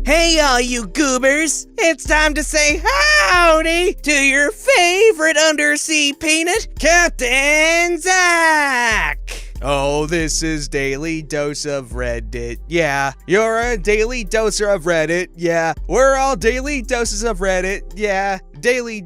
Hey all you goobers, it's time to say howdy to your favorite undersea peanut, Captain Zach! Oh, this is Daily Dose of Reddit. Yeah, you're a daily doser of Reddit. Yeah, we're all daily doses of Reddit. Yeah, daily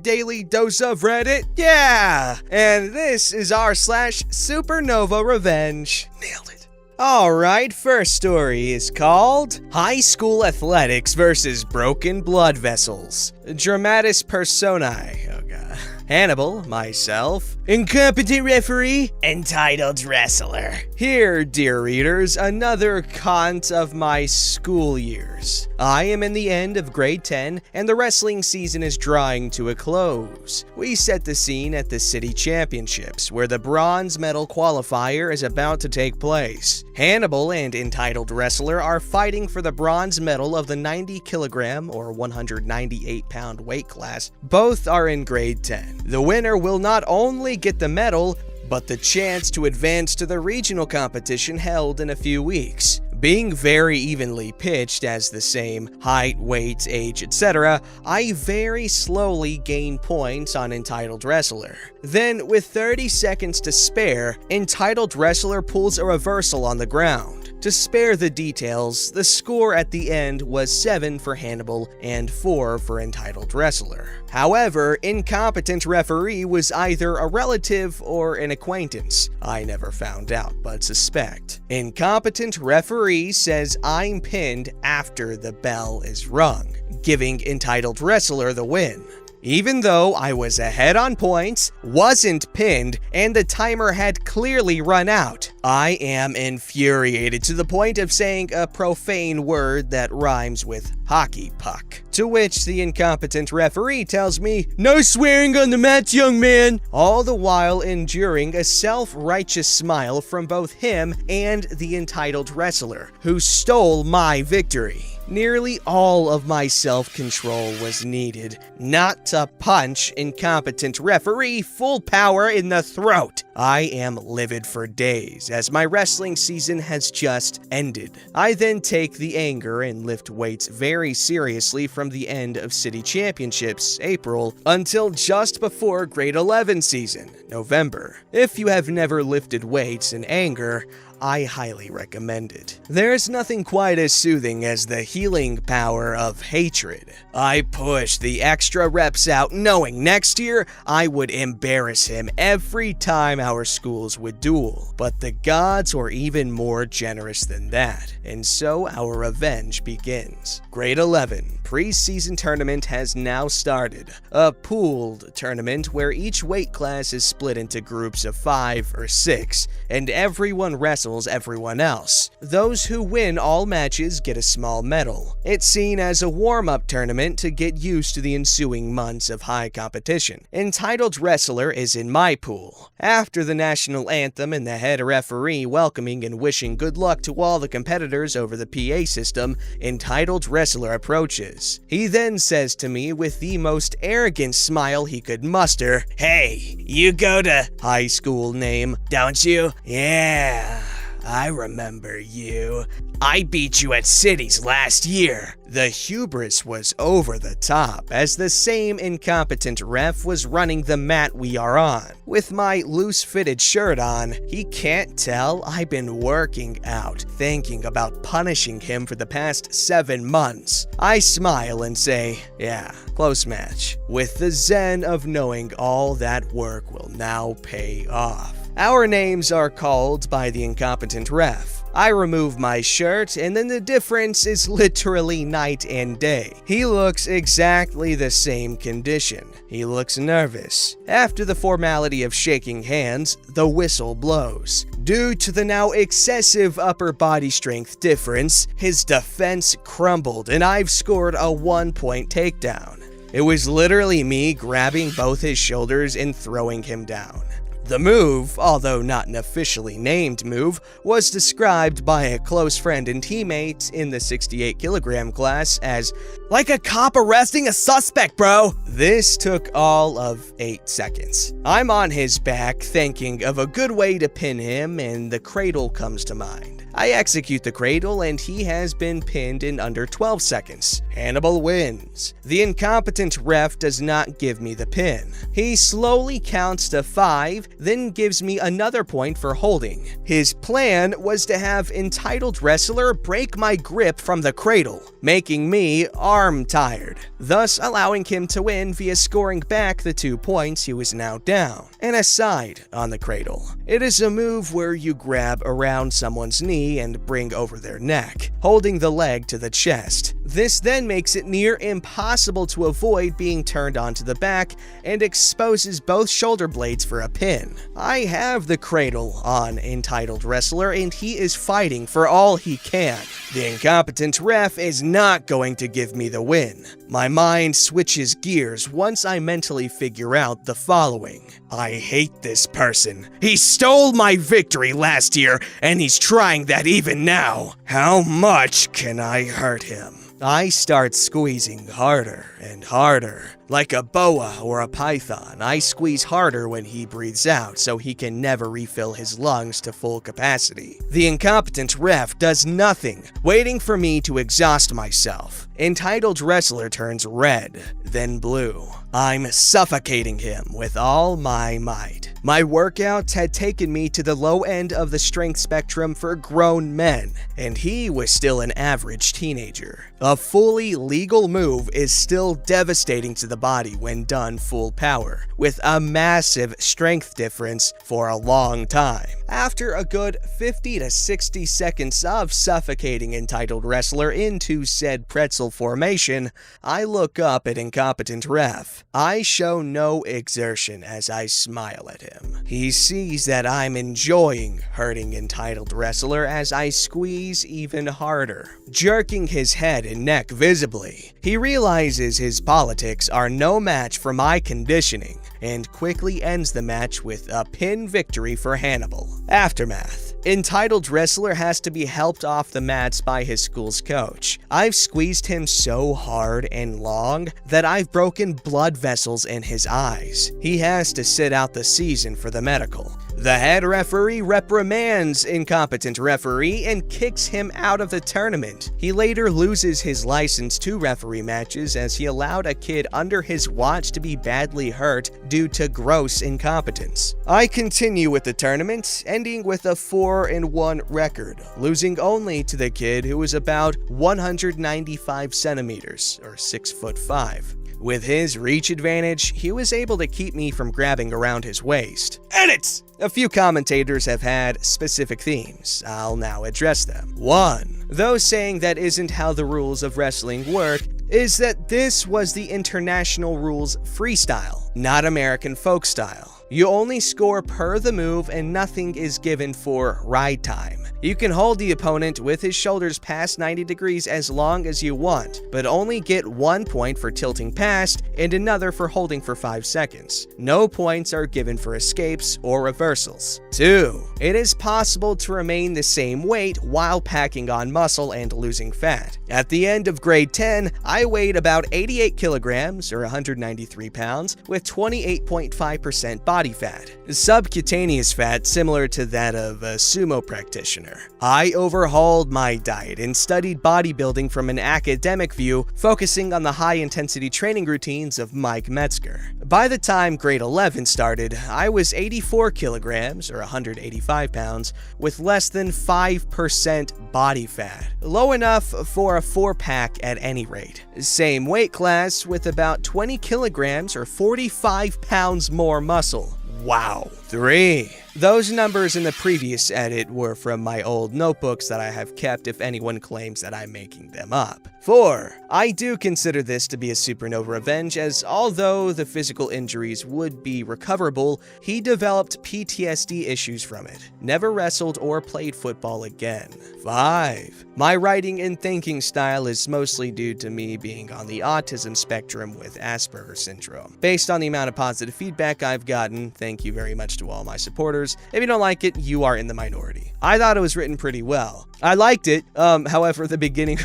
dose of Reddit. Yeah, and this is r/SupernovaRevenge. Nailed it. Alright, first story is called High School Athletics versus Broken Blood Vessels. Dramatis Personae. Oh god. Hannibal, myself, incompetent referee, entitled wrestler. Here, dear readers, another cont of my school years. I am in the end of grade 10, and the wrestling season is drawing to a close. We set the scene at the city championships, where the bronze medal qualifier is about to take place. Hannibal and entitled wrestler are fighting for the bronze medal of the 90 kilogram or 198-pound weight class. Both are in grade 10. The winner will not only get the medal, but the chance to advance to the regional competition held in a few weeks. Being very evenly pitched as the same height, weight, age, etc., I very slowly gain points on entitled wrestler. Then, with 30 seconds to spare, entitled wrestler pulls a reversal on the ground. To spare the details, the score at the end was 7 for Hannibal and 4 for entitled wrestler. However, incompetent referee was either a relative or an acquaintance. I never found out, but suspect. Incompetent referee says I'm pinned after the bell is rung, giving entitled wrestler the win. Even though I was ahead on points, wasn't pinned, and the timer had clearly run out, I am infuriated to the point of saying a profane word that rhymes with hockey puck. To which the incompetent referee tells me, "No swearing on the mat, young man," all the while enduring a self-righteous smile from both him and the entitled wrestler, who stole my victory. Nearly all of my self-control was needed, not to punch incompetent referee full power in the throat. I am livid for days, as my wrestling season has just ended. I then take the anger and lift weights very seriously from the end of city championships, April, until just before grade 11 season, November. If you have never lifted weights in anger, I highly recommend it. There's nothing quite as soothing as the healing power of hatred. I pushed the extra reps out knowing next year I would embarrass him every time our schools would duel. But the gods were even more generous than that, and so our revenge begins. Grade 11 preseason tournament has now started. A pooled tournament where each weight class is split into groups of 5 or 6, and everyone wrestles everyone else. Those who win all matches get a small medal. It's seen as a warm-up tournament to get used to the ensuing months of high competition. Entitled wrestler is in my pool. After the national anthem and the head referee welcoming and wishing good luck to all the competitors over the PA system, entitled wrestler approaches. He then says to me with the most arrogant smile he could muster, "Hey, you go to high school name, don't you? Yeah, I remember you. I beat you at cities last year." The hubris was over the top, as the same incompetent ref was running the mat we are on. With my loose-fitted shirt on, he can't tell I've been working out, thinking about punishing him for the past 7 months. I smile and say, "Yeah, close match," with the zen of knowing all that work will now pay off. Our names are called by the incompetent ref. I remove my shirt, and then the difference is literally night and day. He looks exactly the same condition. He looks nervous. After the formality of shaking hands, the whistle blows. Due to the now excessive upper body strength difference, his defense crumbled, and I've scored a 1-point takedown. It was literally me grabbing both his shoulders and throwing him down. The move, although not an officially named move, was described by a close friend and teammate in the 68 kilogram class as, "like a cop arresting a suspect, bro." This took all of 8 seconds. I'm on his back thinking of a good way to pin him, and the cradle comes to mind. I execute the cradle and he has been pinned in under 12 seconds. Hannibal wins. The incompetent ref does not give me the pin. He slowly counts to 5, then gives me another point for holding. His plan was to have entitled wrestler break my grip from the cradle, making me arm tired, thus allowing him to win via scoring back the 2 points he was now down. An aside on the cradle. It is a move where you grab around someone's knee and bring over their neck, holding the leg to the chest. This then makes it near impossible to avoid being turned onto the back and exposes both shoulder blades for a pin. I have the cradle on entitled wrestler and he is fighting for all he can. The incompetent ref is not going to give me the win. My mind switches gears once I mentally figure out the following. I hate this person. He stole my victory last year and he's trying that even now. How much can I hurt him? I start squeezing harder and harder. Like a boa or a python, I squeeze harder when he breathes out so he can never refill his lungs to full capacity. The incompetent ref does nothing, waiting for me to exhaust myself. Entitled wrestler turns red, then blue. I'm suffocating him with all my might. My workouts had taken me to the low end of the strength spectrum for grown men, and he was still an average teenager. A fully legal move is still devastating to the body when done full power, with a massive strength difference for a long time. After a good 50 to 60 seconds of suffocating entitled wrestler into said pretzel formation, I look up at incompetent ref. I show no exertion as I smile at him. He sees that I'm enjoying hurting entitled wrestler as I squeeze even harder, jerking his head and neck visibly. He realizes his politics are no match for my conditioning and quickly ends the match with a pin victory for Hannibal. Aftermath. Entitled wrestler has to be helped off the mats by his school's coach. I've squeezed him so hard and long that I've broken blood vessels in his eyes. He has to sit out the season for the medical. The head referee reprimands incompetent referee and kicks him out of the tournament. He later loses his license to referee matches as he allowed a kid under his watch to be badly hurt due to gross incompetence. I continue with the tournament, ending with a 4-1 record, losing only to the kid who was about 195 centimeters or 6'5". With his reach advantage, he was able to keep me from grabbing around his waist. Edits! A few commentators have had specific themes. I'll now address them. 1. Those saying that isn't how the rules of wrestling work is that this was the international rules freestyle, not American folk style. You only score per the move and nothing is given for ride time. You can hold the opponent with his shoulders past 90 degrees as long as you want, but only get 1 point for tilting past and another for holding for 5 seconds. No points are given for escapes or reversals. 2. It is possible to remain the same weight while packing on muscle and losing fat. At the end of grade 10, I weighed about 88 kilograms or 193 pounds with 28.5% body fat. Subcutaneous fat similar to that of a sumo practitioner. I overhauled my diet and studied bodybuilding from an academic view, focusing on the high-intensity training routines of Mike Metzger. By the time grade 11 started, I was 84 kilograms or 185 pounds with less than 5% body fat. Low enough for a 4-pack at any rate. Same weight class with about 20 kilograms or 45 pounds more muscle. Wow. 3. Those numbers in the previous edit were from my old notebooks that I have kept if anyone claims that I'm making them up. 4. I do consider this to be a SupernovaRevenge, as although the physical injuries would be recoverable, he developed PTSD issues from it, never wrestled or played football again. 5. My writing and thinking style is mostly due to me being on the autism spectrum with Asperger's syndrome. Based on the amount of positive feedback I've gotten, thank you very much to all my supporters. If you don't like it, you are in the minority. I thought it was written pretty well. I liked it, however, the beginning,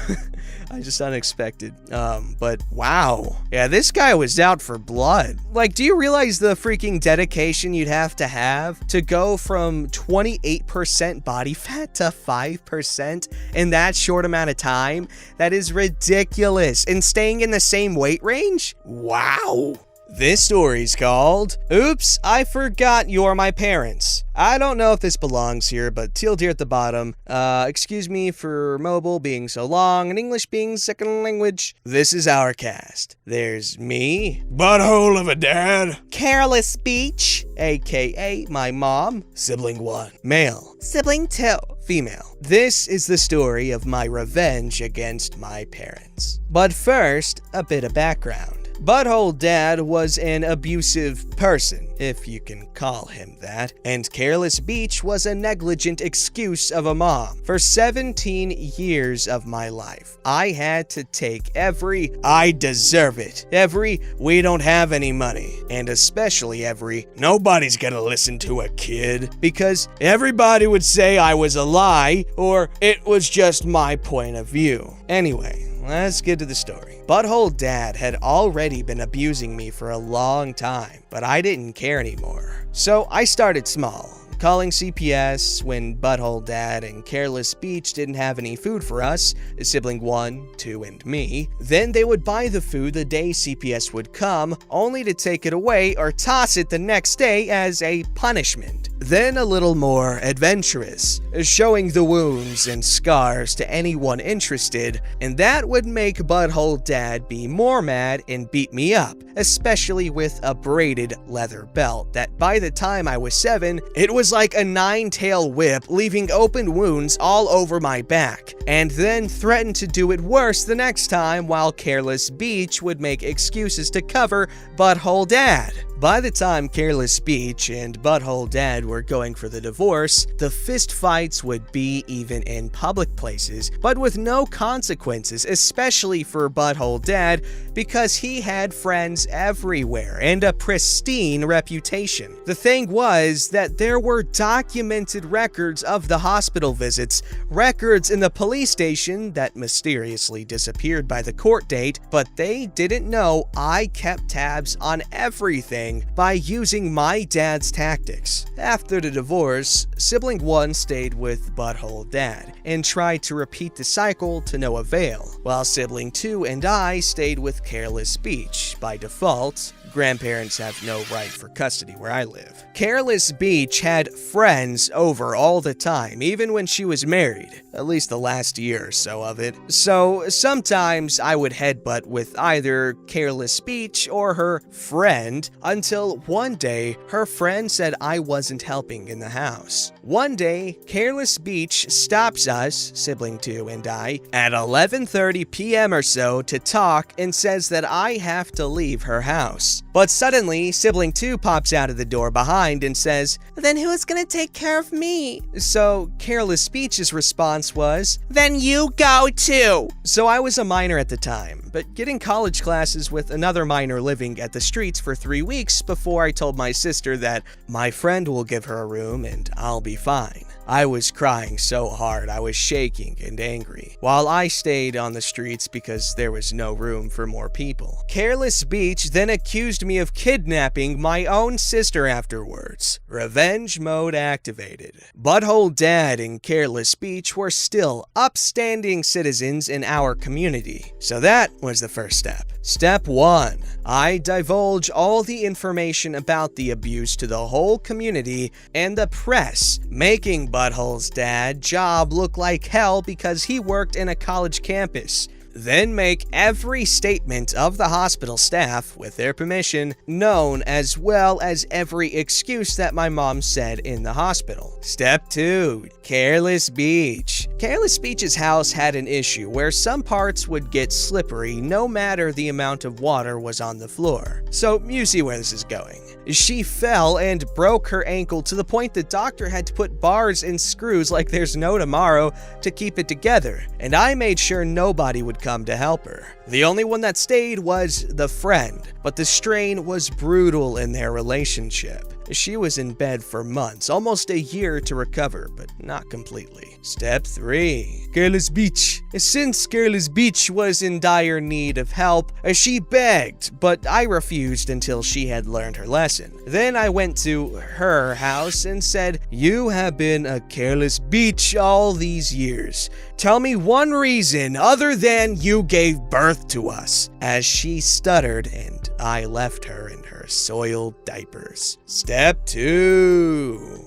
I just unexpected. But wow. Yeah, this guy was out for blood. Like, do you realize the freaking dedication you'd have to go from 28% body fat to 5% in that short amount of time? That is ridiculous. And staying in the same weight range? Wow. This story's called, Oops, I Forgot You're My Parents. I don't know if this belongs here, but teal deer at the bottom. Excuse me for mobile being so long and English being second language. This is our cast. There's me, butthole of a dad, careless speech, aka my mom, sibling 1, male, sibling 2, female. This is the story of my revenge against my parents. But first, a bit of background. Butthole Dad was an abusive person, if you can call him that, and Careless Beach was a negligent excuse of a mom. For 17 years of my life, I had to take every "I deserve it," every "we don't have any money," and especially every "nobody's gonna listen to a kid," because everybody would say I was a lie or it was just my point of view. Anyway, let's get to the story. Butthole Dad had already been abusing me for a long time, but I didn't care anymore. So I started small, calling CPS when Butthole Dad and Careless Beach didn't have any food for us, sibling 1, 2, and me. Then they would buy the food the day CPS would come, only to take it away or toss it the next day as a punishment. Then a little more adventurous, showing the wounds and scars to anyone interested, and that would make Butthole Dad be more mad and beat me up, especially with a braided leather belt that by the time I was 7, it was like a 9-tail whip, leaving open wounds all over my back, and then threatened to do it worse the next time while Careless Beach would make excuses to cover Butthole Dad. By the time Careless Beach and Butthole Dad were going for the divorce, the fist fights would be even in public places, but with no consequences, especially for Butthole Dad, because he had friends everywhere and a pristine reputation. The thing was that there were documented records of the hospital visits, records in the police station that mysteriously disappeared by the court date, but they didn't know I kept tabs on everything by using my dad's tactics. After the divorce, sibling 1 stayed with Butthole Dad and tried to repeat the cycle to no avail, while sibling 2 and I stayed with Careless Beach. By default, grandparents have no right for custody where I live. Careless Beach had friends over all the time, even when she was married, at least the last year or so of it. So sometimes I would headbutt with either Careless Beach or her friend, until one day her friend said I wasn't helping in the house. One day, Careless Beach stops us, sibling 2 and I, at 11:30 p.m. or so to talk and says that I have to leave her house. But suddenly, sibling 2 pops out of the door behind and says, "Then who's gonna take care of me?" So Careless Beach's response was, "Then you go too." So I was a minor at the time, but getting college classes with another minor living at the streets for 3 weeks before I told my sister that my friend will give her a room and I'll be fine. I was crying so hard I was shaking and angry, while I stayed on the streets because there was no room for more people. Careless Beach then accused me of kidnapping my own sister afterwards. Revenge mode activated. Butthole Dad and Careless Beach were still upstanding citizens in our community, so that was the first step. Step 1. I divulge all the information about the abuse to the whole community and the press, making Butthole's dad job look like hell because he worked in a college campus. Then make every statement of the hospital staff, with their permission, known, as well as every excuse that my mom said in the hospital. Step 2. Careless Beach. Careless Beach's house had an issue where some parts would get slippery no matter the amount of water was on the floor. So you see where this is going. She fell and broke her ankle to the point the doctor had to put bars and screws like there's no tomorrow to keep it together, and I made sure nobody would come to help her. The only one that stayed was the friend, but the strain was brutal in their relationship. She was in bed for months, almost a year to recover, but not completely. Step 3. Careless Beach. Since Careless Beach was in dire need of help, she begged, but I refused until she had learned her lesson. Then I went to her house and said, "You have been a careless beach all these years. Tell me one reason other than you gave birth to us," as she stuttered and I left her in her soiled diapers. Step 2.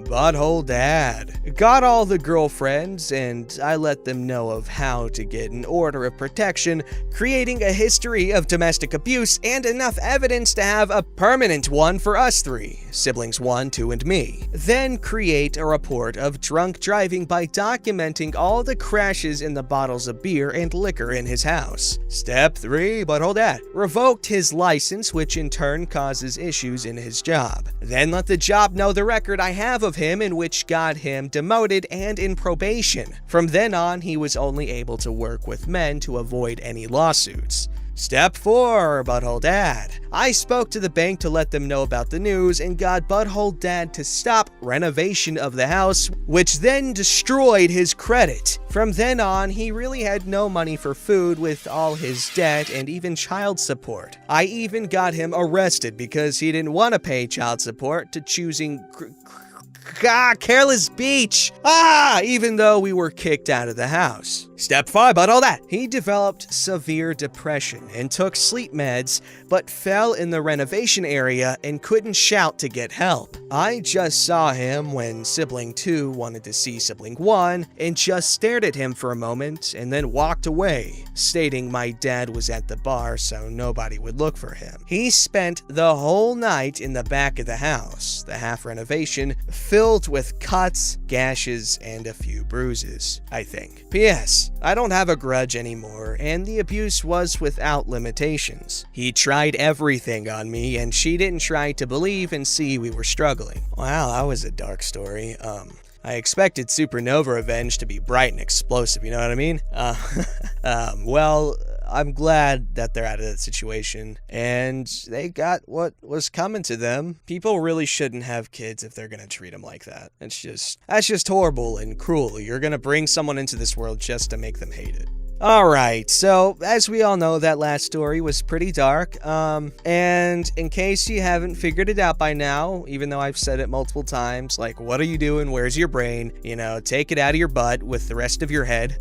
Butthole Dad. Got all the girlfriends, and I let them know of how to get an order of protection, creating a history of domestic abuse and enough evidence to have a permanent one for us 3, siblings 1, 2, and me. Then create a report of drunk driving by documenting all the crashes in the bottles of beer and liquor in his house. Step 3, Butthole Dad. Revoked his license, which in turn causes issues in his job. Then let the job know the record I have of him, in which got him demoted and in probation. From then on, he was only able to work with men to avoid any lawsuits. Step 4, Butthole Dad. I spoke to the bank to let them know about the news and got Butthole Dad to stop renovation of the house, which then destroyed his credit. From then on, he really had no money for food with all his debt and even child support. I even got him arrested because he didn't want to pay child support to choosing Careless Beach. Even though we were kicked out of the house. Step 5, Butthole Dad. He developed severe depression and took sleep meds, but fell in the renovation area and couldn't shout to get help. I just saw him when sibling 2 wanted to see sibling 1 and just stared at him for a moment and then walked away, stating my dad was at the bar so nobody would look for him. He spent the whole night in the back of the house, the half renovation, filled with cuts, gashes, and a few bruises, I think. P.S. I don't have a grudge anymore, and the abuse was without limitations. He tried everything on me, and she didn't try to believe and see we were struggling. Wow, that was a dark story. I expected SupernovaRevenge to be bright and explosive, you know what I mean? Well, I'm glad that they're out of that situation, and they got what was coming to them. People really shouldn't have kids if they're gonna treat them like that. That's just horrible and cruel. You're gonna bring someone into this world just to make them hate it. Alright, so as we all know, that last story was pretty dark, and in case you haven't figured it out by now, even though I've said it multiple times, like, what are you doing, where's your brain, take it out of your butt with the rest of your head.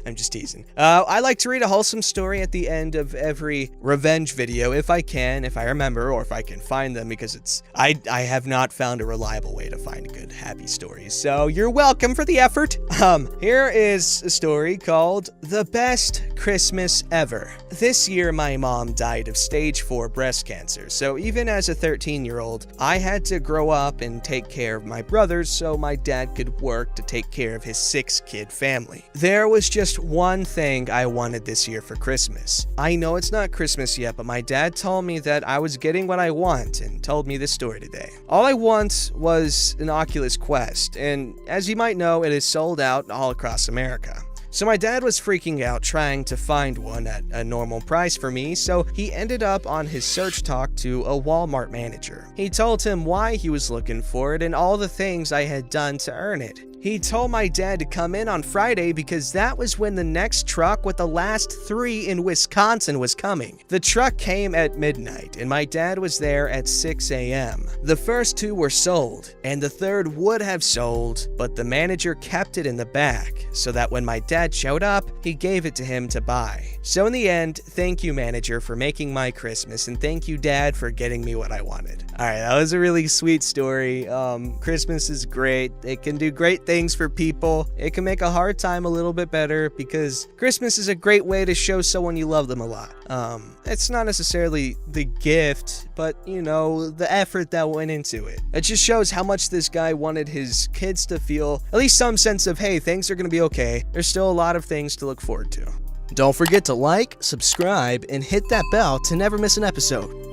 I'm just teasing. I like to read a wholesome story at the end of every revenge video, if I can, if I remember, or if I can find them, because I have not found a reliable way to find good, happy stories. So you're welcome for the effort. Here is a story called The Best Christmas Ever. This year, my mom died of stage 4 breast cancer, so even as a 13-year-old, I had to grow up and take care of my brothers so my dad could work to take care of his 6-kid family. There was just one thing I wanted this year for Christmas. I know it's not Christmas yet, but my dad told me that I was getting what I want and told me this story today. All I want was an Oculus Quest, and as you might know, it is sold out all across America. So my dad was freaking out trying to find one at a normal price for me, so he ended up on his search talk to a Walmart manager. He told him why he was looking for it and all the things I had done to earn it. He told my dad to come in on Friday because that was when the next truck with the last 3 in Wisconsin was coming. The truck came at midnight, and my dad was there at 6 a.m. The first 2 were sold, and the third would have sold, but the manager kept it in the back, so that when my dad showed up, he gave it to him to buy. So in the end, thank you, manager, for making my Christmas, and thank you, Dad, for getting me what I wanted. Alright, that was a really sweet story. Christmas is great. It can do great things for people. It can make a hard time a little bit better because Christmas is a great way to show someone you love them a lot. It's not necessarily the gift, but, the effort that went into it. It just shows how much this guy wanted his kids to feel at least some sense of, hey, things are going to be okay. There's still a lot of things to look forward to. Don't forget to like, subscribe, and hit that bell to never miss an episode.